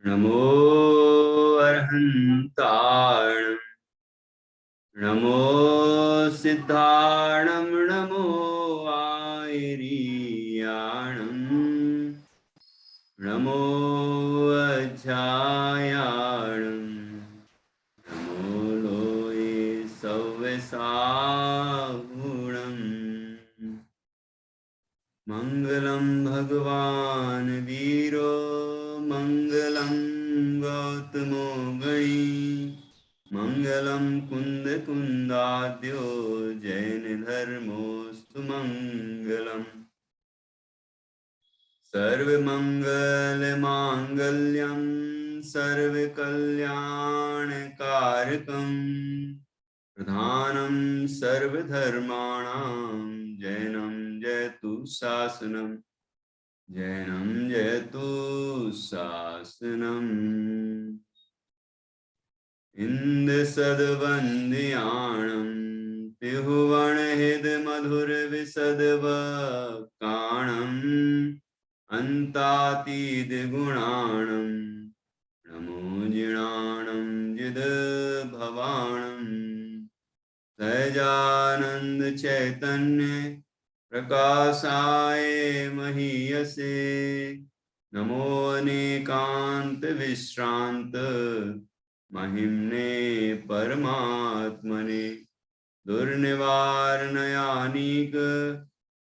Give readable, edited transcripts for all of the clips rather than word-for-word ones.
नमो अर्हन्ताणं नमो सिद्धाणं नमो आयरीयाणं नमो अध्यायाणं नमो लोये सव्यसागुणम् मंगलम भगवान वीरो मंगलम गौतमो गणी मंगलम कुंद कुंदाद्यो जैन धर्मोस्तु मंगलम सर्वमंगल मांगल्यम सर्वकल्याणकारकम प्रधानं सर्वधर्माणां जैनं जयतु शासनं जैनं जयतु शासनम् इन्दसद्वन्द्याणं त्रिभुवनहितमधुरविशदवक्काणम् अन्तातीतगुणाणं नमो जिणाणं जिदभवाणम् सहजानंद चैतन्य प्रकाशाय महीयसे नमो अनेकांत विश्रांत महिम्ने परमात्मने दुर्निवारणायानीक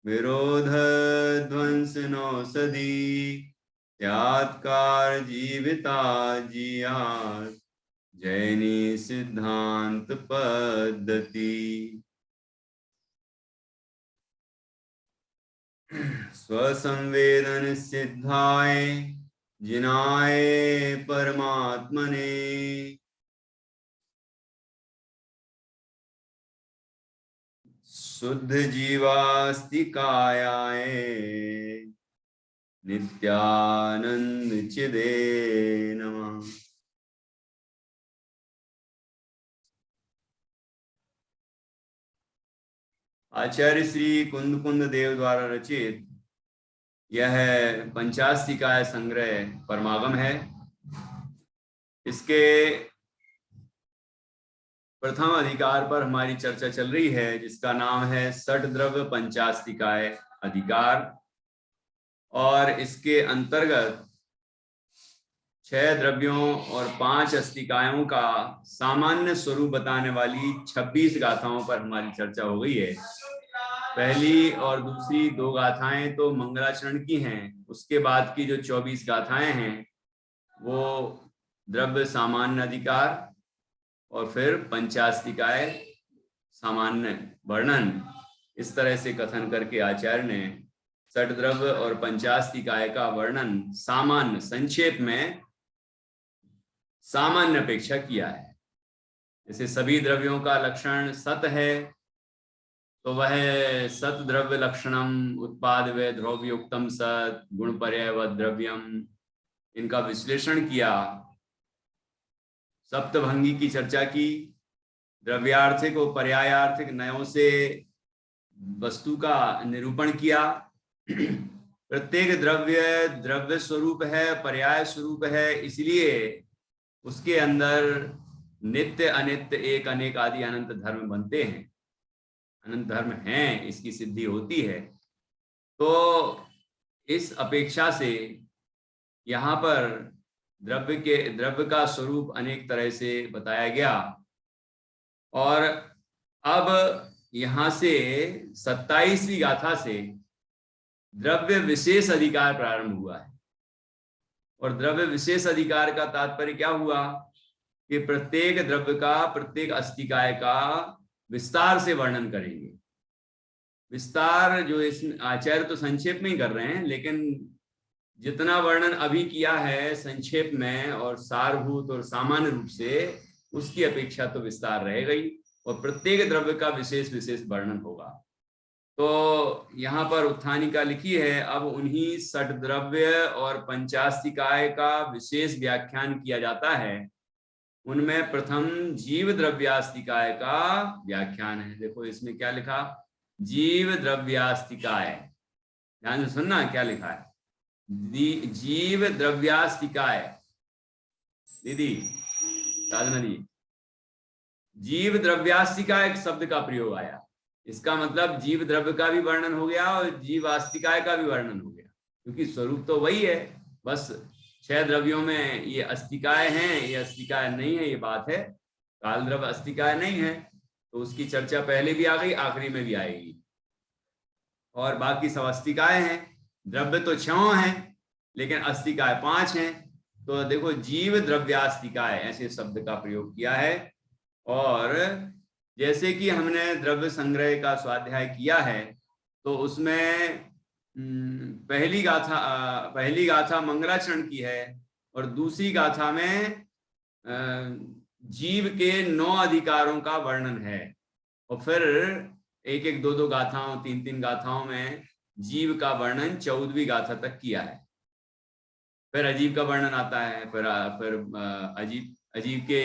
विरोध ध्वंस नौसदी त्यात्कार जीविता जियात जैनी सिद्धांत पद्धति स्वसंवेदन सिद्धाय जिनाय परमात्मने शुद्ध जीवास्तिकायाय नित्यानंद चिदे नमः। आचार्य श्री कुंद कुंद देव द्वारा रचित यह पंचास्तिकाय संग्रह परमागम है। इसके प्रथम अधिकार पर हमारी चर्चा चल रही है, जिसका नाम है षट द्रव्य पंचास्तिकाय अधिकार, और इसके अंतर्गत 6 द्रव्यों और 5 अस्तिकायों का सामान्य स्वरूप बताने वाली 26 गाथाओं पर हमारी चर्चा हो गई है। पहली और दूसरी 2 गाथाएं तो मंगलाचरण की हैं, उसके बाद की जो 24 गाथाएं हैं वो द्रव्य सामान्य अधिकार और फिर पंचास्तिकाय सामान्य वर्णन, इस तरह से कथन करके आचार्य ने षट द्रव्य और पंचास्तिकाय का वर्णन सामान्य संक्षेप में सामान्य अपेक्षा किया है। जैसे सभी द्रव्यों का लक्षण सत है, तो वह सत द्रव्य लक्षणम उत्पाद व द्रव्योक्तम सत गुण पर्याय व द्रव्यम, इनका विश्लेषण किया, सप्तभंगी की चर्चा की, द्रव्यार्थिक और पर्यायार्थिक नयों से वस्तु का निरूपण किया। प्रत्येक द्रव्य द्रव्य स्वरूप है, पर्याय स्वरूप है, इसलिए उसके अंदर नित्य अनित्य एक अनेक आदि अनंत धर्म बनते हैं, अनंत धर्म हैं, इसकी सिद्धि होती है। तो इस अपेक्षा से यहाँ पर द्रव्य का स्वरूप अनेक तरह से बताया गया। और अब यहाँ से 27वीं गाथा से द्रव्य विशेष अधिकार प्रारंभ हुआ है। और द्रव्य विशेष अधिकार का तात्पर्य क्या हुआ कि प्रत्येक द्रव्य का, प्रत्येक अस्तिकाय का विस्तार से वर्णन करेंगे। विस्तार जो इस आचार्य तो संक्षेप में ही कर रहे हैं, लेकिन जितना वर्णन अभी किया है संक्षेप में और सारभूत और सामान्य रूप से, उसकी अपेक्षा तो विस्तार रहेगा ही, और प्रत्येक द्रव्य का विशेष विशेष वर्णन होगा। तो यहाँ पर उत्थानिका लिखी है, अब उन्हीं षट द्रव्य और पंचास्तिकाय का विशेष व्याख्यान किया जाता है। उनमें प्रथम जीव द्रव्यास्तिकाय का व्याख्यान है। देखो इसमें क्या लिखा, जीव द्रव्यास्तिकाय। ध्यान से सुनना क्या लिखा है, जीव द्रव्यास्तिकाय। दीदी साधना दी, जीव द्रव्यास्तिका एक शब्द का प्रयोग आया, इसका मतलब जीव द्रव्य का भी वर्णन हो गया और जीव आस्तिकाय का भी वर्णन हो गया, क्योंकि स्वरूप तो वही है, बस 6 द्रव्यों में ये अस्तिकाय हैं, ये अस्तिकाय नहीं है, ये बात है। काल द्रव्य अस्तिकाय नहीं है, तो उसकी चर्चा पहले भी आ गई, आखिरी में भी आएगी। और बाकी सब अस्तिकाय हैं, द्रव्य तो 6 हैं लेकिन अस्तिकाय 5 हैं। तो देखो जीव द्रव्यास्तिकाय ऐसे शब्द का प्रयोग किया है। और जैसे कि हमने द्रव्य संग्रह का स्वाध्याय किया है, तो उसमें पहली गाथा मंगलाचरण की है और दूसरी गाथा में जीव के 9 अधिकारों का वर्णन है, और फिर 1-1, 2-2 गाथाओं, 3-3 गाथाओं में जीव का वर्णन 14वीं गाथा तक किया है। फिर अजीब का वर्णन आता है, फिर अजीब के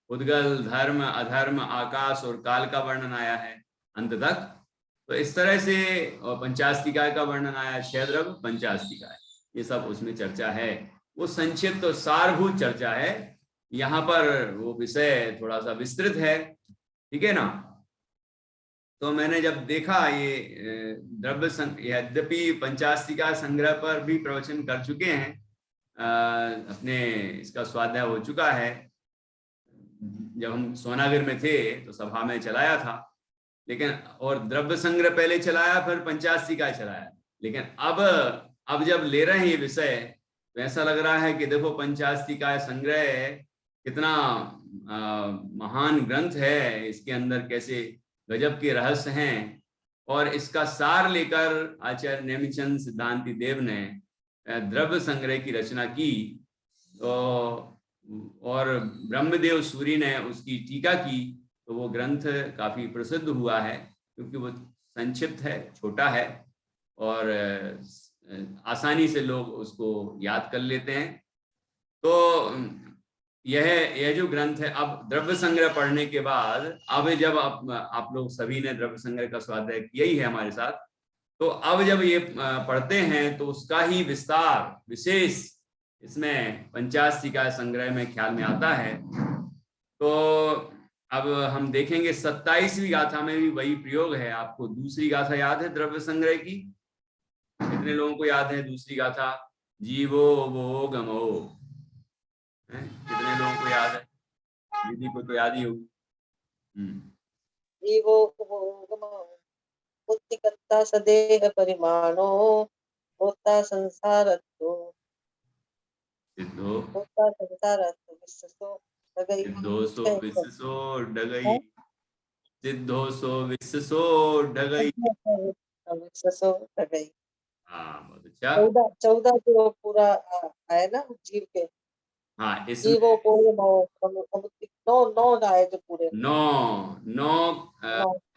उद्गल, धर्म, अधर्म, आकाश और काल का वर्णन आया है अंत तक। तो इस तरह से पंचास्तिकाय का वर्णन आया, 6 द्रव्य पंचास्तिकाय, ये सब उसमें चर्चा है। वो संक्षिप्त तो सारभूत चर्चा है, यहाँ पर वो विषय थोड़ा सा विस्तृत है, ठीक है ना। तो मैंने जब देखा ये द्रव्य, यद्यपि पंचास्तिका संग्रह पर भी प्रवचन कर चुके हैं, अपने इसका स्वाध्याय हो चुका है, जब हम सोनागर में थे तो सभा में चलाया था, लेकिन और द्रव्य संग्रह पहले चलाया, फिर पंचास्तिका चलाया। लेकिन अब जब ले रहे हैं ये विषय, तो ऐसा लग रहा है कि देखो पंचास्तिका संग्रह कितना महान ग्रंथ है, इसके अंदर कैसे गजब के रहस्य हैं। और इसका सार लेकर आचार्य नेमिचंद सिद्धांति देव ने द्रव्य संग्रह की रचना की, तो और ब्रह्मदेव सूरी ने उसकी टीका की, तो वो ग्रंथ काफी प्रसिद्ध हुआ है, क्योंकि वो संक्षिप्त है, छोटा है और आसानी से लोग उसको याद कर लेते हैं। तो यह जो ग्रंथ है, अब द्रव्य संग्रह पढ़ने के बाद, अब जब आप लोग सभी ने द्रव्य संग्रह का स्वाध्याय किया ही है हमारे साथ, तो अब जब ये पढ़ते हैं तो उसका ही विस्तार विशेष इसमें पंचास्तिका संग्रह में ख्याल में आता है। तो अब हम देखेंगे 27वीं गाथा में भी वही प्रयोग है। आपको दूसरी गाथा याद है द्रव्य संग्रह की? कितने लोगों को याद है दूसरी गाथा? जीवो वो गमो, कितने लोगों को याद है? दीदी को तो याद ही होगी। जीवो वो गमो, बुद्धिकर्ता सदेह परिमाणो, होता संसारत्तो, होता संसारत्तो विश्वसो डगई, सिद्धोसो विश्वसो डगई, सिद्धोसो विश्वसो डगई, विश्वसो डगई। हाँ, बहुत अच्छा। 14 जो पूरा है ना जीव के, हाँ, इसमें जीवो को 9 आए जो पूरे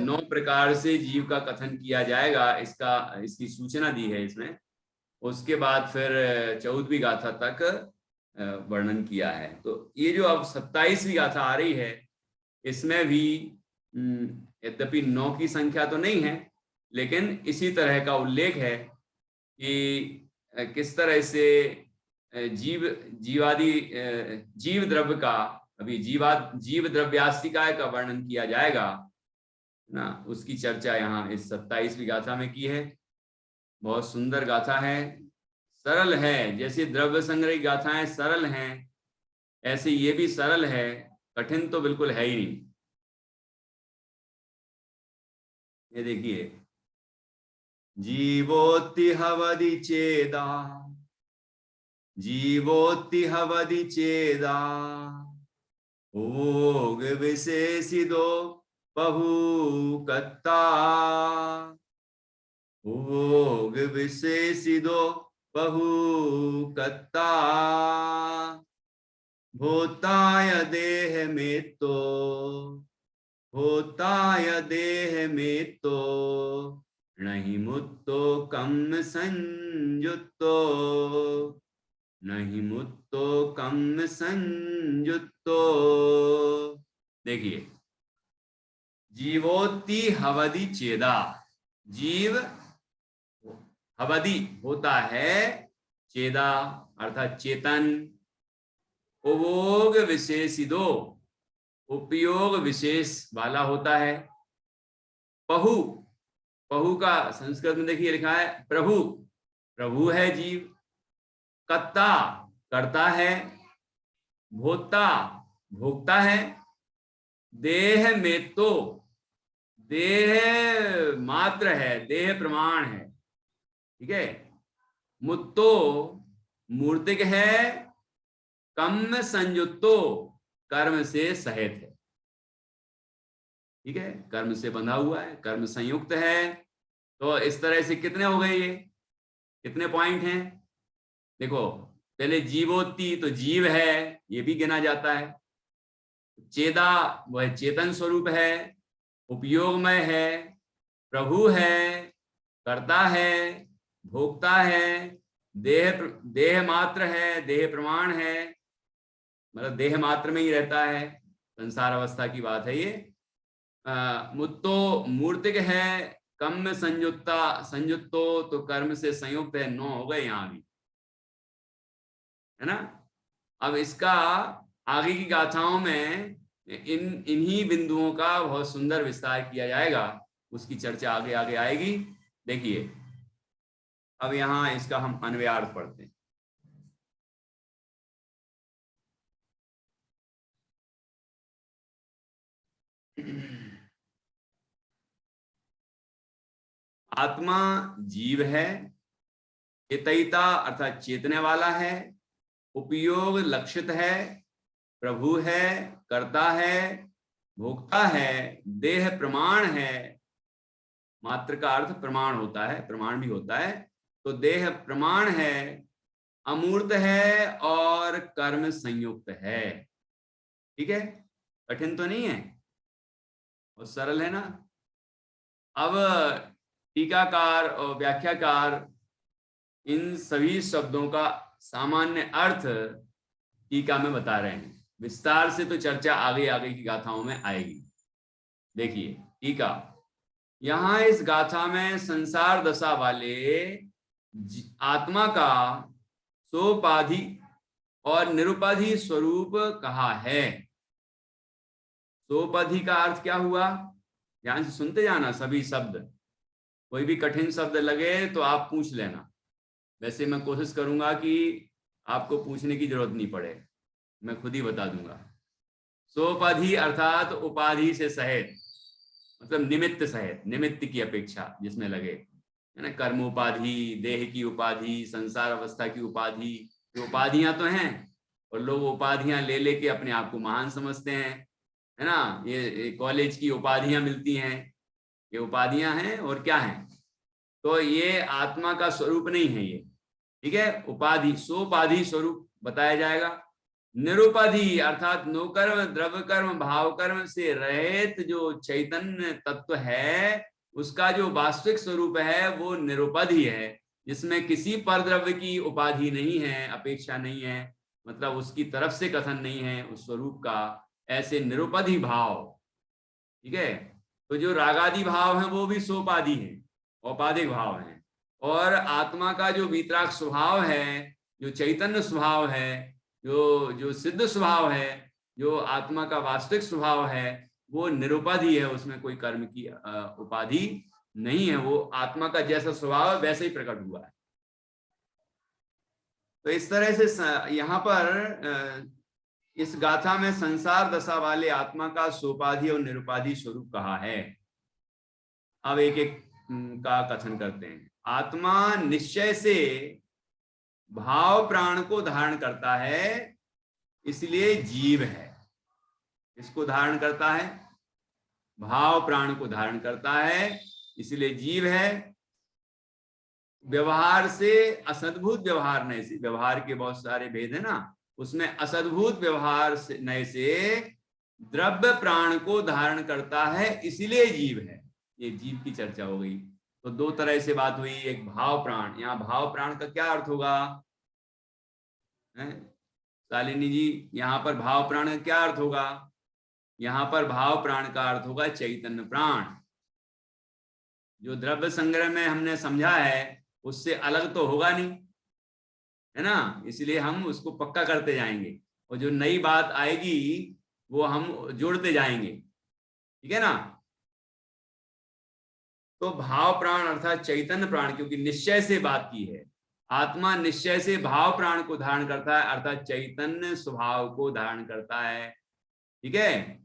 9 प्रकार से जीव का कथन किया जाएगा, इसकी सूचना दी है इसमें। उसके बाद फिर 14वीं गाथा तक वर्णन किया है। तो ये जो अब 27वीं गाथा आ रही है, इसमें भी यद्यपि 9 की संख्या तो नहीं है, लेकिन इसी तरह का उल्लेख है कि किस तरह से जीव द्रव्य का, अभी जीव द्रव्यास्तिकाय का वर्णन किया जाएगा ना, उसकी चर्चा यहाँ इस 27वीं गाथा में की है। बहुत सुंदर गाथा है, सरल है। जैसे द्रव्य संग्रह गाथाएं सरल हैं, ऐसे ये भी सरल है, कठिन तो बिल्कुल है ही नहीं। ये देखिए, जीवोत्तिहवदि चेदा, जीवोत्तिहवदि चेदा, भोग विशेषिदो बहुकत्ता, भोग विशेषिदो बहुकत्ता, भूताय देह में तो, भूताय देह में तो, नहीं मुत्तो कम संयुक्तो, नहीं मुत्तो कम संयुक्तो। देखिए, जीवोत्ति हवदि चेदा, जीव भवति होता है, चेदा अर्थात चेतन, उपभोग विशेषिदो उपयोग विशेष वाला होता है, पहु पहु का संस्कृत में देखिए लिखा है प्रभु, प्रभु है जीव, कर्ता करता है, भोक्ता भोक्ता है, देह में तो देह मात्र है, देह प्रमाण है, ठीक है, मुत्तो मूर्तिक है, कर्म संयुक्तो कर्म से सहित है, ठीक है, कर्म से बंधा हुआ है, कर्म संयुक्त है। तो इस तरह से कितने हो गए, ये कितने पॉइंट हैं, देखो पहले जीवोत्ति तो जीव है, ये भी गिना जाता है, चेदा वह चेतन स्वरूप है, उपयोगमय है, प्रभु है, करता है, भोक्ता है, देह मात्र है, देह प्रमाण है, मतलब देह मात्र में ही रहता है, संसार अवस्था की बात है ये, मुत्तो मूर्तिक है, कर्म संयुक्ता संयुक्तो तो कर्म से संयुक्त है, 9 हो गए यहाँ भी, है ना। अब इसका आगे की गाथाओं में इन्हीं बिंदुओं का बहुत सुंदर विस्तार किया जाएगा, उसकी चर्चा आगे आगे आएगी। देखिए अब यहाँ इसका हम अन्वयार्थ पढ़ते हैं। आत्मा जीव है, चेतयिता अर्थात चेतने वाला है, उपयोग लक्षित है, प्रभु है, करता है, भोक्ता है, देह प्रमाण है, मात्र का अर्थ प्रमाण होता है, प्रमाण भी होता है, तो देह प्रमाण है, अमूर्त है और कर्म संयुक्त है, ठीक है, कठिन तो नहीं है, और सरल है ना। अब टीकाकार और व्याख्याकार इन सभी शब्दों का सामान्य अर्थ टीका में बता रहे हैं, विस्तार से तो चर्चा आगे आगे की गाथाओं में आएगी। देखिए टीका, यहां इस गाथा में संसार दशा वाले आत्मा का सोपाधि और निरुपाधि स्वरूप कहा है। सोपाधि का अर्थ क्या हुआ, ध्यान से सुनते जाना सभी शब्द, कोई भी कठिन शब्द लगे तो आप पूछ लेना, वैसे मैं कोशिश करूंगा कि आपको पूछने की जरूरत नहीं पड़े, मैं खुद ही बता दूंगा। सोपाधि अर्थात उपाधि से सहित, मतलब निमित्त सहित, निमित्त की अपेक्षा जिसमें लगे, है ना, कर्म उपाधि, देह की उपाधि, संसार अवस्था की उपाधि, ये उपाधियां तो हैं और लोग उपाधियां ले लेके अपने आप को महान समझते हैं, है ना, ये कॉलेज की उपाधियां मिलती हैं, ये उपाधियां हैं और क्या हैं, तो ये आत्मा का स्वरूप नहीं है ये, ठीक है, उपाधि सोपाधि स्वरूप बताया जाएगा। निरुपाधि अर्थात नोकर्म द्रव्य कर्म भाव कर्म से रहित जो चैतन्य तत्व है, उसका जो वास्तविक स्वरूप है वो निरुपाधि है, जिसमें किसी परद्रव्य की उपाधि नहीं है, अपेक्षा नहीं है, मतलब उसकी तरफ से कथन नहीं है उस स्वरूप का, ऐसे निरुपाधि भाव, ठीक है। तो जो रागादि भाव है वो भी सोपाधि है, औपाधिक भाव है, और आत्मा का जो वीतराग स्वभाव है, जो चैतन्य स्वभाव है, जो सिद्ध स्वभाव है, जो आत्मा का वास्तविक स्वभाव है, वो निरुपाधि है, उसमें कोई कर्म की उपाधि नहीं है, वो आत्मा का जैसा स्वभाव है वैसे ही प्रकट हुआ है। तो इस तरह से यहाँ पर इस गाथा में संसार दशा वाले आत्मा का सोपाधि और निरुपाधि स्वरूप कहा है। अब एक एक का कथन करते हैं। आत्मा निश्चय से भाव प्राण को धारण करता है, इसलिए जीव है। इसको धारण करता है, भाव प्राण को धारण करता है, इसलिए जीव है। व्यवहार से असद्भुत व्यवहार नए से, व्यवहार के बहुत सारे भेद है ना, उसमें असद्भुत व्यवहार से नए से द्रव्य प्राण को धारण करता है, इसलिए जीव है। ये जीव की चर्चा हो गई। तो दो तरह से बात हुई, एक भाव प्राण, यहाँ भाव प्राण का क्या अर्थ होगा शालिनी जी, यहाँ पर भाव प्राण का क्या अर्थ होगा? यहाँ पर भाव प्राण का अर्थ होगा चैतन्य प्राण। जो द्रव्य संग्रह में हमने समझा है उससे अलग तो होगा नहीं, है ना। इसलिए हम उसको पक्का करते जाएंगे और जो नई बात आएगी वो हम जोड़ते जाएंगे, ठीक है ना। तो भाव प्राण अर्थात चैतन्य प्राण, क्योंकि निश्चय से बात की है, आत्मा निश्चय से भाव प्राण को धारण करता है अर्थात चैतन्य स्वभाव को धारण करता है, ठीक है।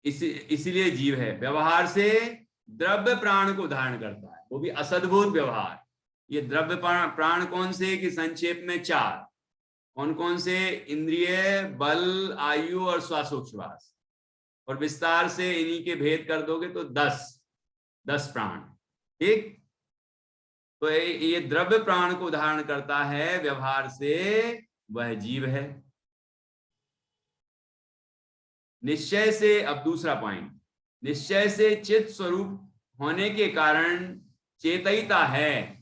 इसीलिए जीव है, व्यवहार से द्रव्य प्राण को धारण करता है, वो भी असद्भुत व्यवहार। ये द्रव्य प्राण कौन से कि संक्षेप में 4, कौन कौन से? इंद्रिय, बल, आयु और श्वासोच्छ्वास, और विस्तार से इन्हीं के भेद कर दोगे तो 10 प्राण, ठीक। तो ये द्रव्य प्राण को धारण करता है व्यवहार से, वह जीव है। निश्चय से, अब दूसरा पॉइंट, निश्चय से चित्त स्वरूप होने के कारण चेतयिता है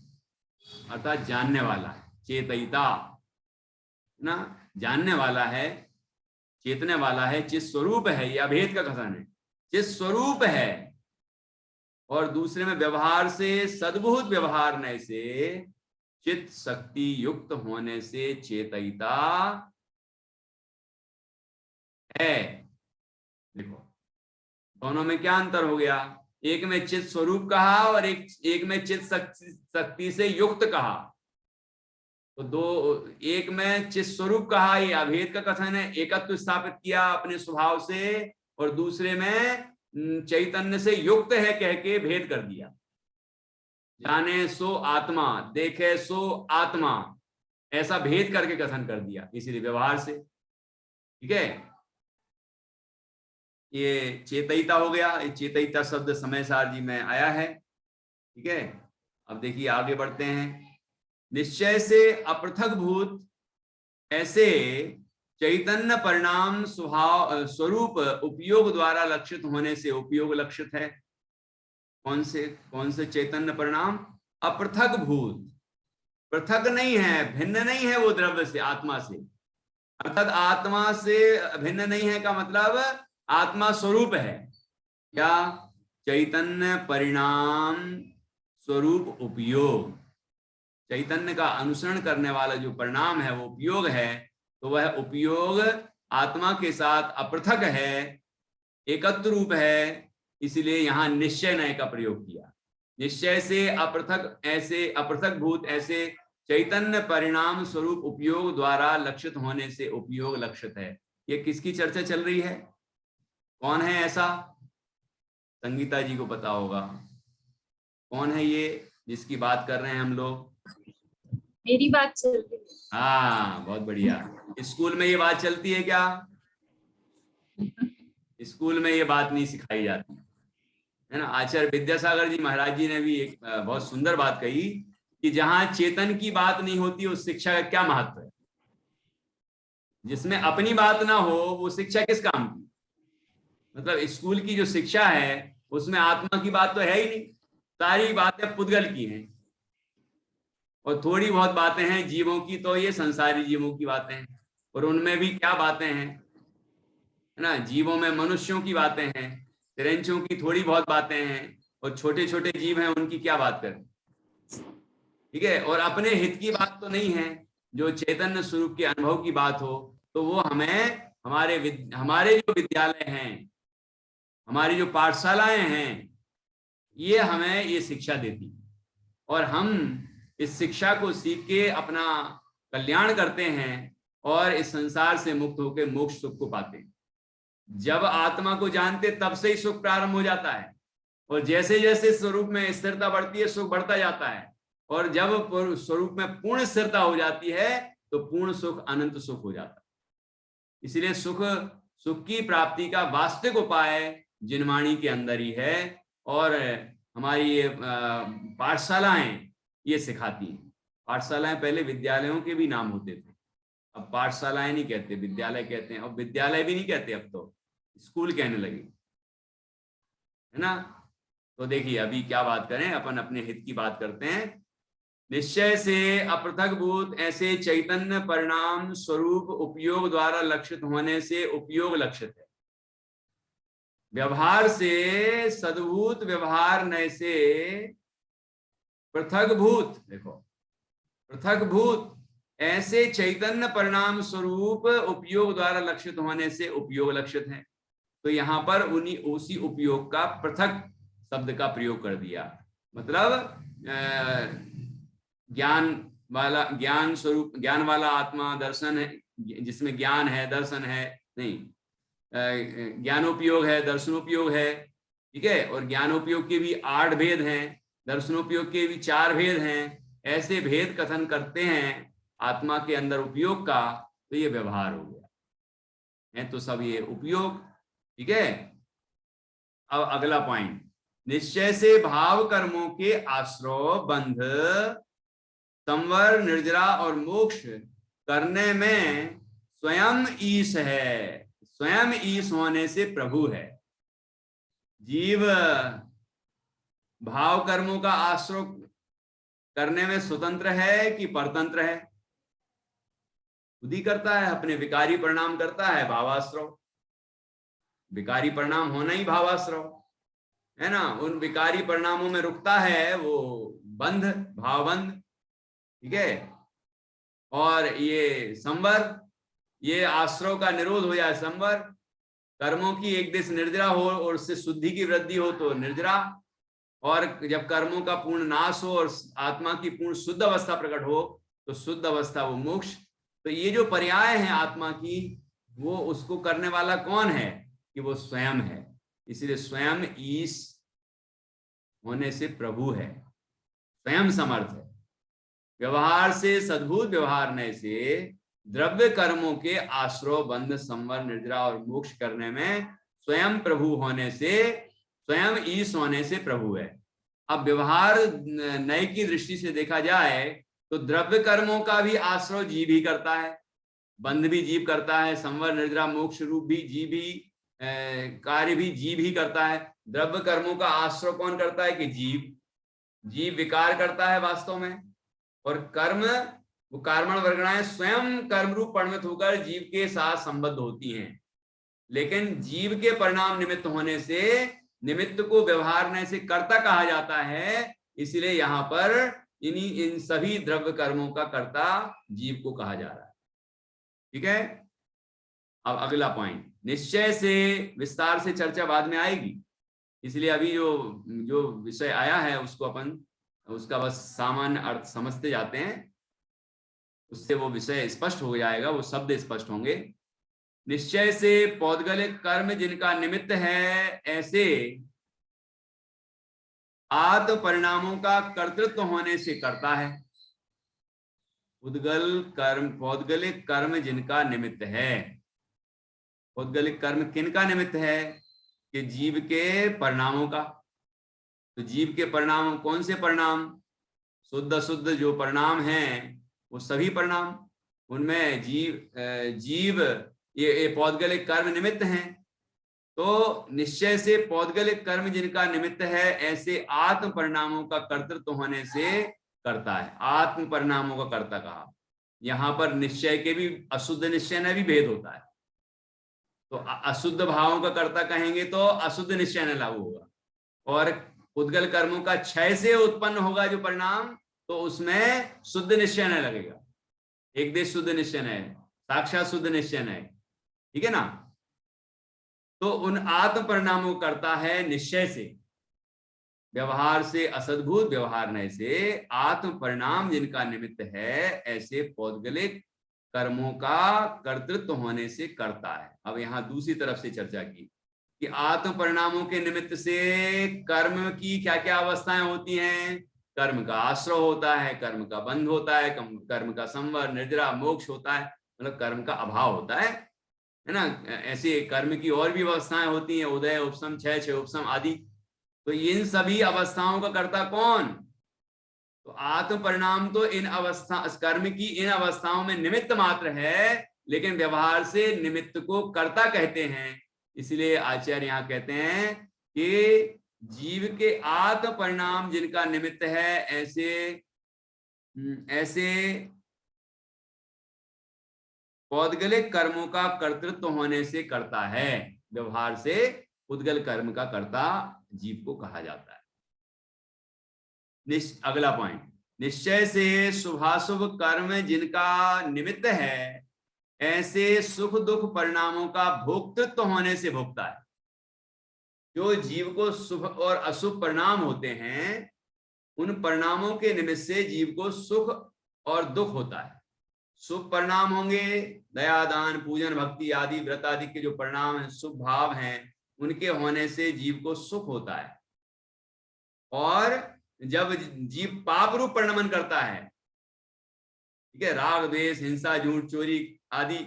अर्थात जानने वाला है, चेतयिता ना, जानने वाला है, चेतने वाला है, चित्त स्वरूप है, यह अभेद का कथन है, चित्त स्वरूप है। और दूसरे में व्यवहार से सद्भुत व्यवहार नए से चित्त शक्ति युक्त होने से चेतयिता है। देखो दोनों में क्या अंतर हो गया, एक में चित्त स्वरूप कहा और एक में चित्त शक्ति से युक्त कहा। तो एक में चित्त स्वरूप कहा, ये अभेद का कथन है, एकत्व स्थापित किया अपने स्वभाव से, और दूसरे में चैतन्य से युक्त है कह के भेद कर दिया। जाने सो आत्मा, देखे सो आत्मा, ऐसा भेद करके कथन कर दिया, इसीलिए व्यवहार से, ठीक है। ये चेतयिता हो गया, ये चेतयिता शब्द समय सार जी में आया है, ठीक है। अब देखिए आगे बढ़ते हैं। निश्चय से अपृथक भूत ऐसे चैतन्य परिणाम स्वरूप उपयोग द्वारा लक्षित होने से उपयोग लक्षित है। कौन से चैतन्य परिणाम? अपृथक भूत, पृथक नहीं है, भिन्न नहीं है वो द्रव्य से, आत्मा से, अर्थात आत्मा से भिन्न नहीं है का मतलब आत्मा स्वरूप है। क्या? चैतन्य परिणाम स्वरूप उपयोग, चैतन्य का अनुसरण करने वाला जो परिणाम है वो उपयोग है, तो वह उपयोग आत्मा के साथ अपृथक है, एकत्र रूप है, इसीलिए यहां निश्चय नय का प्रयोग किया। निश्चय से अपृथक, ऐसे अपृथक भूत ऐसे चैतन्य परिणाम स्वरूप उपयोग द्वारा लक्षित होने से उपयोग लक्षित है। ये किसकी चर्चा चल रही है? कौन है ऐसा? संगीता जी को पता होगा कौन है ये जिसकी बात कर रहे हैं हम लोग। मेरी बात चल रही है। हाँ बहुत बढ़िया। स्कूल में ये बात चलती है क्या? स्कूल में ये बात नहीं सिखाई जाती है ना। आचार्य विद्यासागर जी महाराज जी ने भी एक बहुत सुंदर बात कही कि जहां चेतन की बात नहीं होती उस शिक्षा का क्या महत्व है। जिसमें अपनी बात ना हो वो शिक्षा किस काम की? मतलब स्कूल की जो शिक्षा है उसमें आत्मा की बात तो है ही नहीं, सारी बातें पुद्गल की हैं, और थोड़ी बहुत बातें हैं जीवों की, तो ये संसारी जीवों की बातें हैं, और उनमें भी क्या बातें हैं, है ना। जीवों में मनुष्यों की बातें हैं, तिरंचों की थोड़ी बहुत बातें हैं, और छोटे छोटे जीव हैं उनकी क्या बात करें, ठीक है। और अपने हित की बात तो नहीं है, जो चैतन्य स्वरूप के अनुभव की बात हो, तो वो हमें हमारे जो विद्यालय हैं, हमारी जो पाठशालाएं हैं, ये हमें ये शिक्षा देती, और हम इस शिक्षा को सीख के अपना कल्याण करते हैं और इस संसार से मुक्त होकर मोक्ष सुख को पाते हैं। जब आत्मा को जानते तब से ही सुख प्रारंभ हो जाता है, और जैसे जैसे स्वरूप में स्थिरता बढ़ती है सुख बढ़ता जाता है, और जब स्वरूप में पूर्ण स्थिरता हो जाती है तो पूर्ण सुख अनंत सुख हो जाता है। इसलिए सुख की प्राप्ति का वास्तविक उपाय जिनवाणी के अंदर ही है, और हमारी ये पाठशालाएं ये सिखाती हैं। पाठशालाएं पहले विद्यालयों के भी नाम होते थे, अब पाठशालाएं नहीं कहते, विद्यालय कहते हैं, और विद्यालय भी नहीं कहते, अब तो स्कूल कहने लगे, है ना। तो देखिए अभी क्या बात करें, अपन अपने हित की बात करते हैं। निश्चय से अपृथक भूत ऐसे चैतन्य परिणाम स्वरूप उपयोग द्वारा लक्षित होने से उपयोग लक्षित है। व्यवहार से सद्भूत व्यवहार नय से पृथक भूत, देखो पृथक भूत ऐसे चैतन्य परिणाम स्वरूप उपयोग द्वारा लक्षित होने से उपयोग लक्षित है। तो यहाँ पर उन्हीं उसी उपयोग का पृथक शब्द का प्रयोग कर दिया, मतलब ज्ञान वाला, ज्ञान स्वरूप, ज्ञान वाला आत्मा, दर्शन है जिसमें ज्ञान है, दर्शन है नहीं, ज्ञानोपयोग है, दर्शनोपयोग है, ठीक है। और ज्ञानोपयोग के भी 8 भेद हैं, दर्शनोपयोग के भी 4 भेद हैं। ऐसे भेद कथन करते हैं आत्मा के अंदर उपयोग का, तो ये व्यवहार हो गया है। तो सब ये उपयोग, ठीक है। अब अगला पॉइंट, निश्चय से भाव कर्मों के आश्रय, बंध, संवर, निर्जरा और मोक्ष करने में स्वयं ईश है। स्वयं ईश होने से प्रभु है। जीव भाव कर्मों का आश्रय करने में स्वतंत्र है कि परतंत्र है? खुद ही करता है, अपने विकारी परिणाम करता है, भावाश्रय। विकारी परिणाम होना ही भावाश्रय है ना। उन विकारी परिणामों में रुकता है वो बंध, भावबंध, ठीक है। और ये संवर, ये आश्रय का निरोध हो जाए संवर। कर्मों की एक देश निर्जरा हो और उससे शुद्धि की वृद्धि हो तो निर्जरा, और जब कर्मों का पूर्ण नाश हो और आत्मा की पूर्ण शुद्ध अवस्था प्रकट हो तो शुद्ध अवस्था वो मोक्ष। तो ये जो पर्याय हैं आत्मा की, वो उसको करने वाला कौन है? कि वो स्वयं है। इसलिए स्वयं ईश होने से प्रभु है, स्वयं समर्थ है। व्यवहार से सद्भुत व्यवहार नय से द्रव्य कर्मों के आश्रय, बंध, संवर, निर्जरा और मोक्ष करने में स्वयं प्रभु होने से, स्वयं ईश होने से प्रभु है। अब व्यवहार नय की दृष्टि से देखा जाए तो द्रव्य कर्मों का भी आश्रय जीव ही करता है, बंध भी जीव करता है, संवर, निर्जरा, मोक्ष रूप भी जीव ही, कार्य भी जीव ही करता है। द्रव्य कर्मों का आश्रय कौन करता है? कि जीव विकार करता है वास्तव में। और कर्म, वो कर्मण वर्गणाएं स्वयं कर्म रूप परिणत होकर जीव के साथ संबद्ध होती हैं, लेकिन जीव के परिणाम निमित्त होने से निमित्त को व्यवहार नय से कर्ता कहा जाता है। इसलिए यहाँ पर इन सभी द्रव्य कर्मों का कर्ता जीव को कहा जा रहा है, ठीक है। अब अगला पॉइंट, निश्चय से विस्तार से चर्चा बाद में आएगी, इसलिए अभी जो विषय आया है उसको अपन उसका बस सामान्य अर्थ समझते जाते हैं, उससे वो विषय स्पष्ट हो जाएगा, वो शब्द स्पष्ट होंगे। निश्चय से पौद्गलिक कर्म जिनका निमित्त है, ऐसे आत्म परिणामों का कर्तृत्व होने से करता है। पौद्गलिक कर्म जिनका निमित्त है, पौद्गलिक कर्म किनका निमित्त है? कि जीव के परिणामों का। तो जीव के परिणाम कौन से परिणाम? शुद्ध अशुद्ध जो परिणाम हैं वो सभी परिणाम, उनमें जीव ये पौद्गलिक कर्म निमित्त हैं। तो निश्चय से पौद्गलिक कर्म जिनका निमित्त है, ऐसे आत्म परिणामों का कर्तृत्व होने से करता है। आत्म परिणामों का कर्ता कहा। यहाँ पर निश्चय के भी अशुद्ध निश्चय में भी भेद होता है। तो अशुद्ध भावों का कर्ता कहेंगे तो अशुद्ध निश्चय न लागू होगा, और उद्गल कर्मों का क्षय से उत्पन्न होगा जो परिणाम, तो उसमें शुद्ध निश्चय न लगेगा। एक देश शुद्ध निश्चय है, साक्षात शुद्ध निश्चय है, ठीक है ना। तो उन आत्म परिणामों करता है निश्चय से। व्यवहार से असद्भुत व्यवहार नय से आत्म परिणाम जिनका निमित्त है, ऐसे पौद्गलिक कर्मों का कर्तृत्व होने से करता है। अब यहाँ दूसरी तरफ से चर्चा की कि आत्म परिणामों के निमित्त से कर्म की क्या क्या अवस्थाएं होती हैं। कर्म का आश्रय होता है, कर्म का बंध होता है, कर्म का संवर, निर्जरा, मोक्ष होता है, मतलब कर्म का अभाव होता है ना। ऐसे कर्म की और भी अवस्थाएं होती हैं, उदय, उपसम, क्षय, उपसम आदि। तो इन सभी अवस्थाओं का कर्ता कौन? तो आत्म परिणाम तो इन अवस्था, कर्म की इन अवस्थाओं में निमित्त मात्र है, लेकिन व्यवहार से निमित्त को कर्ता कहते हैं। इसलिए आचार्य यहाँ कहते हैं कि जीव के आत्म परिणाम जिनका निमित्त है, ऐसे पौद्गलिक कर्मों का कर्तृत्व होने से करता है। व्यवहार से उद्गल कर्म का कर्ता जीव को कहा जाता है। अगला पॉइंट, निश्चय से शुभाशुभ कर्म जिनका निमित्त है ऐसे सुख दुख परिणामों का भोक्तृत्व होने से भोगता है। जो जीव को शुभ और अशुभ परिणाम होते हैं उन परिणामों के निमित्त से जीव को सुख और दुख होता है। शुभ परिणाम होंगे, दया दान पूजन भक्ति आदि व्रत आदि के जो परिणाम हैं, शुभ भाव हैं, उनके होने से जीव को सुख होता है। और जब जीव पाप रूप परिणमन करता है, ठीक है, राग द्वेष हिंसा झूठ चोरी आदि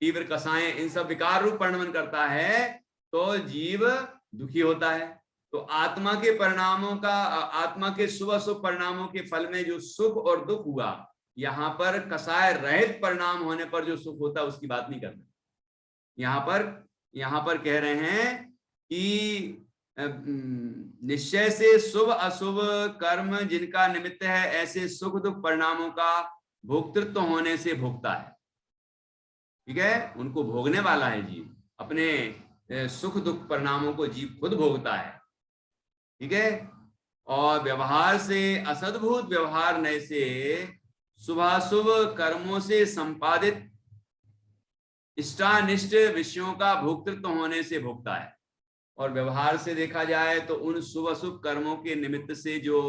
तीव्र कसाएं इन सब विकार रूप परिणमन करता है तो जीव दुखी होता है। तो आत्मा के परिणामों का, आत्मा के शुभ अशुभ परिणामों के फल में जो सुख और दुख हुआ, यहाँ पर कसाय रहित परिणाम होने पर जो सुख होता है उसकी बात नहीं करना। यहाँ पर कह रहे हैं कि निश्चय से शुभ अशुभ कर्म जिनका निमित्त है ऐसे सुख दुख परिणामों का भोक्तृत्व होने से भोगता है। ठीक है, उनको भोगने वाला है जीव, अपने सुख दुख परिणामों को जीव खुद भोगता है। ठीक है, और व्यवहार से असद्भुत व्यवहार नए से शुभाशुभ कर्मों से संपादित इष्टानिष्ट विषयों का भोक्तृत्व होने से भोगता है। और व्यवहार से देखा जाए तो उन शुभ अशुभ कर्मों के निमित्त से जो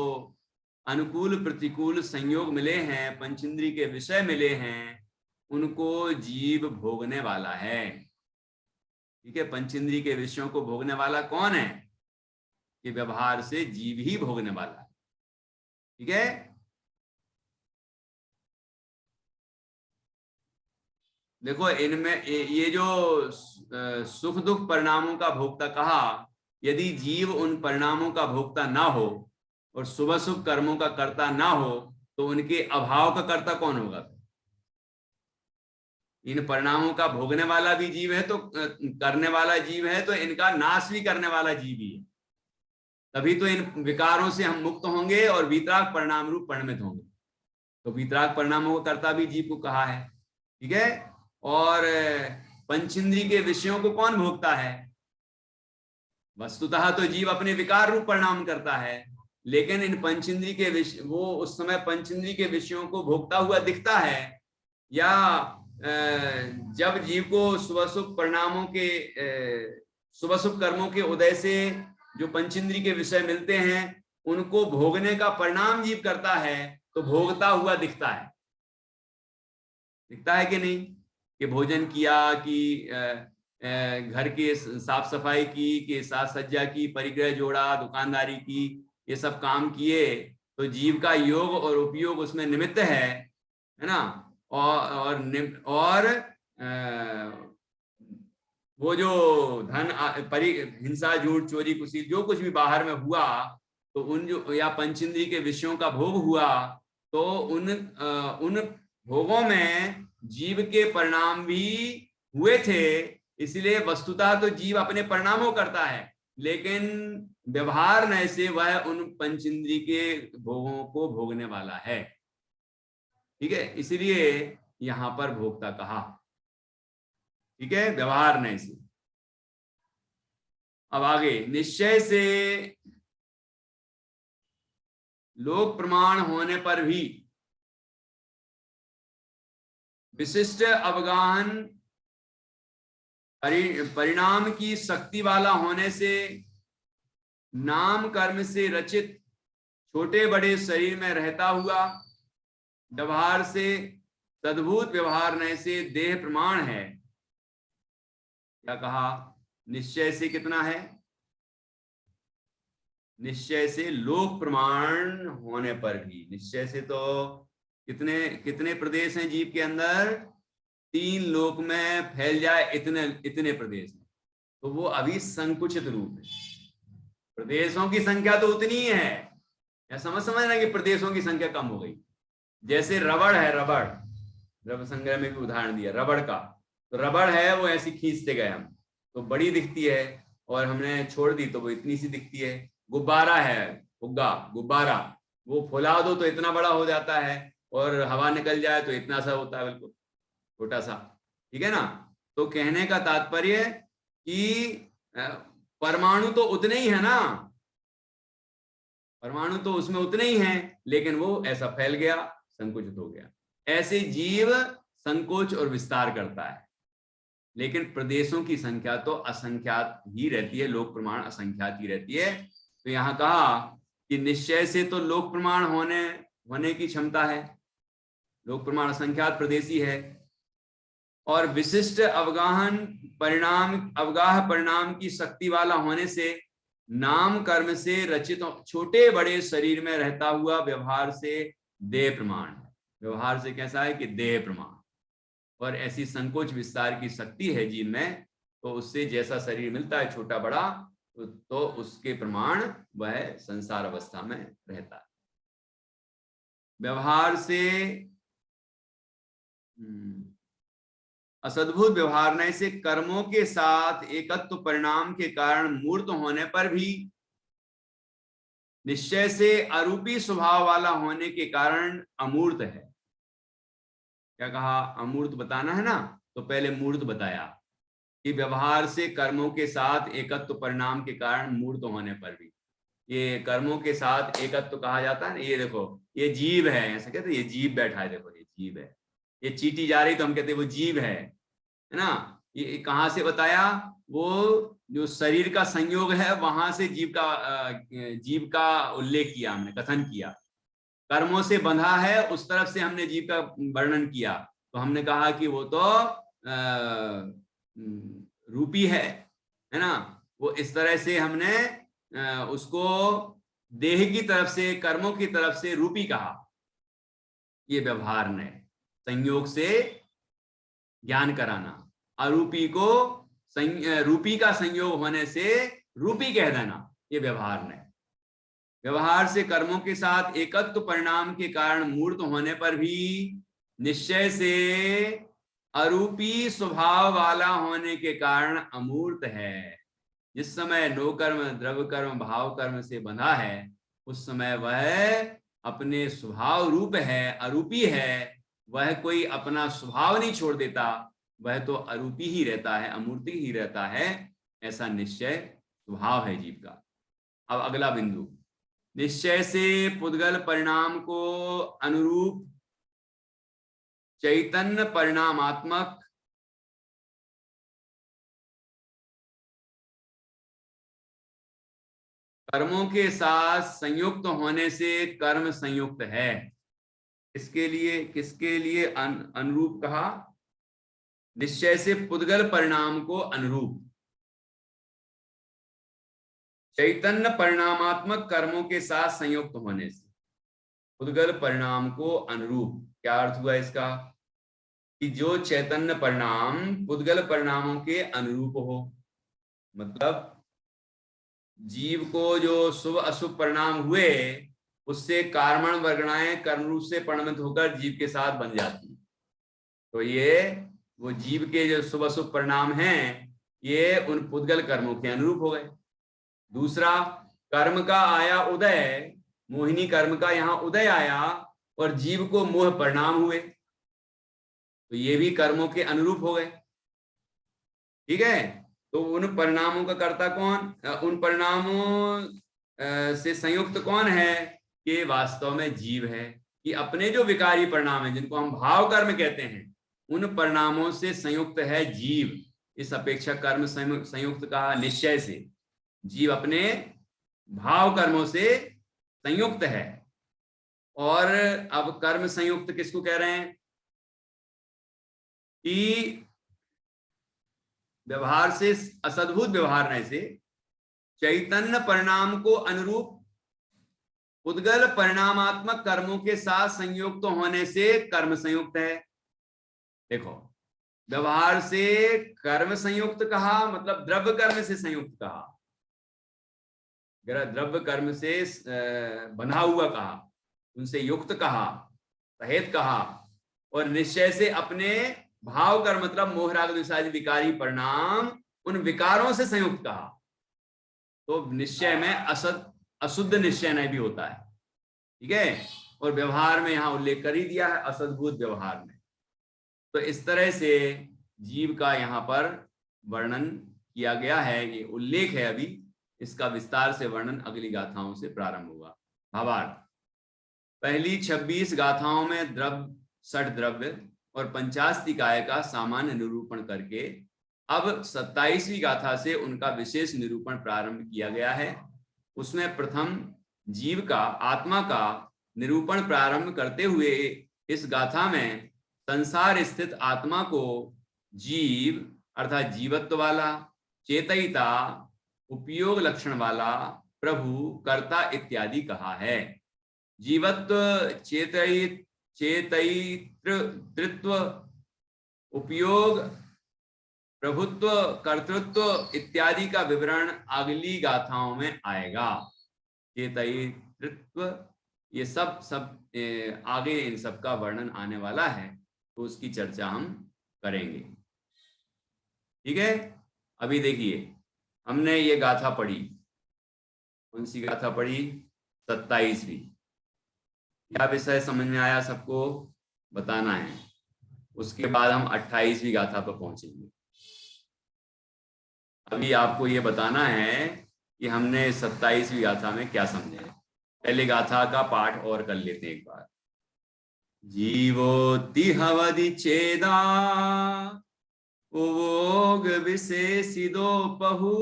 अनुकूल प्रतिकूल संयोग मिले हैं, पंचेंद्रिय के विषय मिले हैं, उनको जीव भोगने वाला है। ठीक है, पंचेंद्रिय के विषयों को भोगने वाला कौन है? कि व्यवहार से जीव ही भोगने वाला है। ठीक है, देखो इनमें ये जो सुख दुख परिणामों का भोक्ता कहा, यदि जीव उन परिणामों का भोक्ता ना हो और शुभ शुभ कर्मों का कर्ता ना हो तो उनके अभाव का कर्ता कौन होगा? इन परिणामों का भोगने वाला भी जीव है तो करने वाला जीव है, तो इनका नाश भी करने वाला जीव ही है। तभी तो इन विकारों से हम मुक्त होंगे और वीतराग परिणाम रूप परिणमित होंगे। तो वीतराग परिणामों का कर्ता भी जीव को कहा है। ठीक है, और पंचेंद्रिय के विषयों को कौन भोगता है? वस्तुतः तो जीव अपने विकार रूप परिणाम करता है, लेकिन इन पंचेंद्रिय के विषय, वो उस समय पंचेंद्रिय के विषयों को भोगता हुआ दिखता है, या जब जीव को शुभ शुभ परिणामों के शुभ शुभ कर्मों के उदय से जो पंचेंद्रिय के विषय मिलते हैं उनको भोगने का परिणाम जीव करता है, तो भोगता हुआ दिखता है। दिखता है कि नहीं? कि भोजन किया, कि घर की साफ सफाई की, कि साज सज्जा की, परिग्रह जोड़ा, दुकानदारी की, ये सब काम किए, तो जीव का योग और उपयोग उसमें निमित्त है ना। और वो जो धन हिंसा झूठ चोरी कुशील जो कुछ भी बाहर में हुआ, तो उन जो या पंचेंद्रिय के विषयों का भोग हुआ, तो उन भोगों में जीव के परिणाम भी हुए थे। इसलिए वस्तुतः तो जीव अपने परिणामों करता है, लेकिन व्यवहार नए से वह उन पंचेंद्रिय के भोगों को भोगने वाला है। ठीक है, इसलिए यहां पर भोक्ता कहा। ठीक है, व्यवहार नए से। अब आगे, निश्चय से लोक प्रमाण होने पर भी विशिष्ट अवगाहन परिणाम की शक्ति वाला होने से नाम कर्म से रचित छोटे बड़े शरीर में रहता हुआ व्यवहार से तद्भुत व्यवहार नए से देह प्रमाण है। क्या कहा? निश्चय से कितना है? निश्चय से लोक प्रमाण होने पर भी। निश्चय से तो कितने प्रदेश हैं जीव के अंदर? 3 लोक में फैल जाए इतने प्रदेश हैं। तो वो अभी संकुचित रूप है। प्रदेशों की संख्या तो उतनी ही है, या समझना कि प्रदेशों की संख्या कम हो गई। जैसे रबड़ है, रबड़ संग्रह में भी उदाहरण दिया रबड़ का। तो रबड़ है, वो ऐसी खींचते गए हम तो बड़ी दिखती है, और हमने छोड़ दी तो वो इतनी सी दिखती है। गुब्बारा है, गुब्बारा, वो फुला दो तो इतना बड़ा हो जाता है, और हवा निकल जाए तो इतना सा होता है, बिल्कुल छोटा सा। ठीक है ना। तो कहने का तात्पर्य कि परमाणु तो उतने ही है ना, परमाणु तो उसमें उतने ही हैं, लेकिन वो ऐसा फैल गया, संकुचित हो गया। ऐसे जीव संकोच और विस्तार करता है, लेकिन प्रदेशों की संख्या तो असंख्यात ही रहती है, लोक प्रमाण असंख्यात ही रहती है। तो यहाँ कहा कि निश्चय से तो लोक प्रमाण होने की क्षमता है, लोक प्रमाण असंख्यात प्रदेशी है, और विशिष्ट अवगाह परिणाम की शक्ति वाला होने से नाम कर्म से रचित छोटे बड़े शरीर में रहता हुआ व्यवहार से देह प्रमाण है। व्यवहार से कैसा है कि देह प्रमाण, और ऐसी संकोच विस्तार की शक्ति है जीव में, तो उससे जैसा शरीर मिलता है छोटा बड़ा, तो उसके प्रमाण वह संसार अवस्था में रहता है। व्यवहार से असद्भुत व्यवहार से कर्मों के साथ एकत्व परिणाम के कारण मूर्त होने पर भी निश्चय से अरूपी स्वभाव वाला होने के कारण अमूर्त है। क्या कहा? अमूर्त बताना है ना, तो पहले मूर्त बताया कि व्यवहार से कर्मों के साथ एकत्व परिणाम के कारण मूर्त होने पर भी, ये कर्मों के साथ एकत्व कहा जाता है ना। ये देखो, ये जीव है, ऐसा कहते ये जीव बैठा है, देखो ये जीव है, ये चींटी जा रही तो हम कहते वो जीव है ना। ये कहाँ से बताया? वो जो शरीर का संयोग है वहां से जीव का उल्लेख किया हमने, कथन किया। कर्मों से बंधा है उस तरफ से हमने जीव का वर्णन किया, तो हमने कहा कि वो तो रूपी है ना। वो इस तरह से हमने उसको देह की तरफ से, कर्मों की तरफ से रूपी कहा। ये व्यवहार ने संयोग से ज्ञान कराना, अरूपी को रूपी का संयोग होने से रूपी कह देना, ये व्यवहार ने। व्यवहार से कर्मों के साथ एकत्व परिणाम के कारण मूर्त होने पर भी निश्चय से अरूपी स्वभाव वाला होने के कारण अमूर्त है। जिस समय नो कर्म, द्रव्य कर्म, भाव कर्म से बंधा है, उस समय वह अपने स्वभाव रूप है, अरूपी है। वह कोई अपना स्वभाव नहीं छोड़ देता, वह तो अरूपी ही रहता है, अमूर्ति ही रहता है। ऐसा निश्चय स्वभाव है जीव का। अब अगला बिंदु, निश्चय से पुद्गल परिणाम को अनुरूप चैतन्य परिणामात्मक कर्मों के साथ संयुक्त होने से कर्म संयुक्त है। किसके लिए अनुरूप कहा? निश्चय से पुद्गल परिणाम को अनुरूप चैतन्य परिणामात्मक कर्मों के साथ संयुक्त होने से। पुद्गल परिणाम को अनुरूप क्या अर्थ हुआ इसका? कि जो चैतन्य परिणाम पुद्गल परिणामों के अनुरूप हो, मतलब जीव को जो शुभ अशुभ परिणाम हुए, उससे कार्मण वर्गणाएं कर्म रूप से परिणमित होकर जीव के साथ बन जाती। तो ये वो जीव के जो शुभ अशुभ परिणाम हैं, ये उन पुद्गल कर्मों के अनुरूप हो गए। दूसरा, कर्म का आया उदय, मोहिनी कर्म का यहाँ उदय आया और जीव को मोह परिणाम हुए, तो ये भी कर्मों के अनुरूप हो गए। ठीक है, तो उन परिणामों का कर्ता कौन? उन परिणामों से संयुक्त कौन है? कि वास्तव में जीव है। कि अपने जो विकारी परिणाम है, जिनको हम भाव कर्म कहते हैं, उन परिणामों से संयुक्त है जीव। इस अपेक्षा कर्म संयुक्त कहा निश्चय से। जीव अपने भाव कर्मों से संयुक्त है। और अब कर्म संयुक्त किसको कह रहे हैं? कि व्यवहार से, असद्भुत व्यवहार से चैतन्य परिणाम को अनुरूप उद्गल परिणामात्मक कर्मों के साथ संयुक्त होने से कर्म संयुक्त है। देखो, व्यवहार से कर्म संयुक्त कहा, मतलब द्रव्य कर्म से संयुक्त कहा, द्रव्य कर्म से बंधा हुआ कहा, उनसे युक्त कहा, सहित कहा। और निश्चय से अपने भाव कर्म, मतलब मोह राग द्वेष आदि विकारी परिणाम, उन विकारों से संयुक्त कहा। तो निश्चय में अशुद्ध निश्चय नहीं भी होता है। ठीक है, और व्यवहार में यहां उल्लेख कर ही दिया है, असद्भुत व्यवहार में। तो इस तरह से जीव का यहाँ पर वर्णन किया गया है, ये उल्लेख है अभी, इसका विस्तार से वर्णन अगली गाथाओं से प्रारंभ होगा। भावार्थ, पहली 26 गाथाओं में द्रव्य, षट द्रव्य और पंचास्तिकाय का सामान्य निरूपण करके अब 27वीं गाथा से उनका विशेष निरूपण प्रारंभ किया गया है। उसमें प्रथम जीव का, आत्मा का निरूपण प्रारंभ करते हुए इस गाथा में संसार स्थित आत्मा को जीव अर्थात जीवत्व वाला, चेतयिता, उपयोग लक्षण वाला, प्रभु, कर्ता इत्यादि कहा है। जीवत्व, चेतयितृत्व, उपयोग, प्रभुत्व, कर्तृत्व इत्यादि का विवरण अगली गाथाओं में आएगा। चेतयितृत्व, ये सब आगे इन सब का वर्णन आने वाला है, तो उसकी चर्चा हम करेंगे। ठीक है, अभी देखिए हमने ये गाथा पढ़ी, कौन सी गाथा पढ़ी? 27वीं। क्या विषय समझ में आया सबको बताना है। उसके बाद हम 28वीं गाथा पर पहुंचेंगे। अभी आपको ये बताना है कि हमने 27वीं गाथा में क्या समझे। पहले गाथा का पाठ और कर लेते हैं एक बार। जीवोति हवदि चेदा उवोग विशेषिदो पहु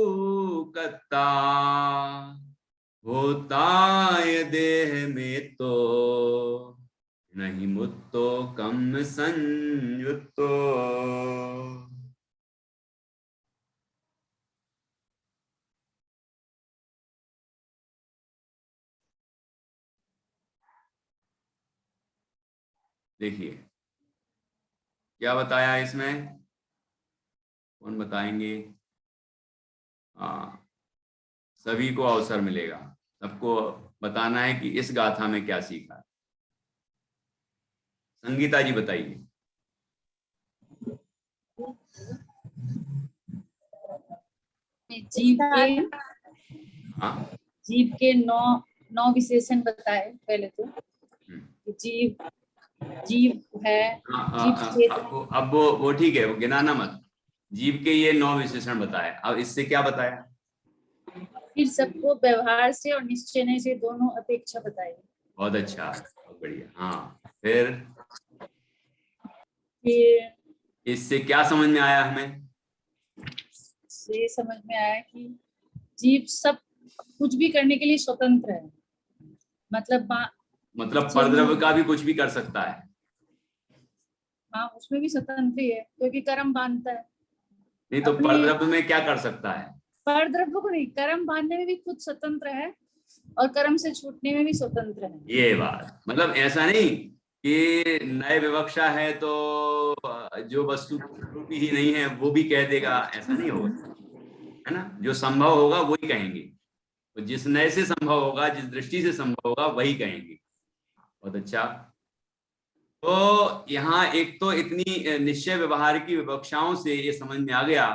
कत्ता होताय देह में तो नहीं मुत्तो कम संयुक्तो। देखिए क्या बताया इसमें, कौन बताएंगे? हाँ, सभी को अवसर मिलेगा, सबको बताना है कि इस गाथा में क्या सीखा। संगीता जी बताइए। जीव के नौ विशेषण बताए पहले तो। जीव है, अब वो ठीक है, वो गिनाना मत। जीव के ये 9 विशेषण बताए, अब इससे क्या बताया? फिर सबको व्यवहार से और निश्चय से दोनों अपेक्षा बताई। बहुत अच्छा, बहुत बढ़िया। हाँ, फिर इससे क्या समझ में आया हमें? से समझ में आया कि जीव सब कुछ भी करने के लिए स्वतंत्र है, मतलब परद्रव्य का भी कुछ भी कर सकता है। हाँ, उसमें भी स्वतंत्र ही है क्योंकि कर्म बांधता है। नहीं तो परद्रव्य में क्या कर सकता है? परद्रव्य को नहीं, कर्म बांधने में भी खुद स्वतंत्र है और कर्म से छूटने में भी स्वतंत्र है। ये बात, मतलब ऐसा नहीं कि नए विवक्षा है तो जो वस्तु रूपी ही नहीं है वो भी कह देगा, ऐसा नहीं होगा, है ना। जो संभव होगा वही कहेंगे, तो जिस नए से संभव होगा, जिस दृष्टि से संभव होगा वही कहेंगे। बहुत अच्छा। तो यहाँ एक तो इतनी निश्चय व्यवहार की विवक्षाओं से ये समझ में आ गया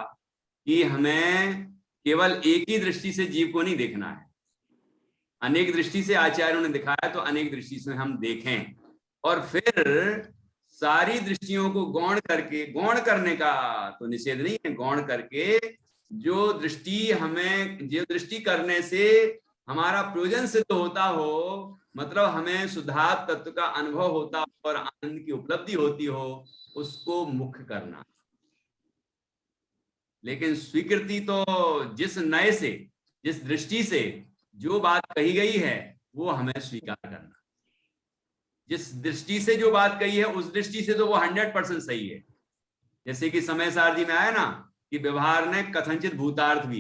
कि हमें केवल एक ही दृष्टि से जीव को नहीं देखना है, अनेक दृष्टि से आचार्यों ने दिखाया, तो अनेक दृष्टि से हम देखें और फिर सारी दृष्टियों को गौण करके, गौण करने का तो निषेध नहीं है, गौण करके जो दृष्टि करने से हमारा प्रयोजन सिद्ध होता हो, मतलब हमें शुद्धात्म तत्व का अनुभव होता हो और आनंद की उपलब्धि होती हो, उसको मुख्य करना। लेकिन स्वीकृति तो जिस नए से, जिस दृष्टि से जो बात कही गई है वो हमें स्वीकार करना। जिस दृष्टि से जो बात कही है उस दृष्टि से तो वो 100% सही है। जैसे कि समय सारथी में आया ना कि व्यवहार ने कथनचित भूतार्थ भी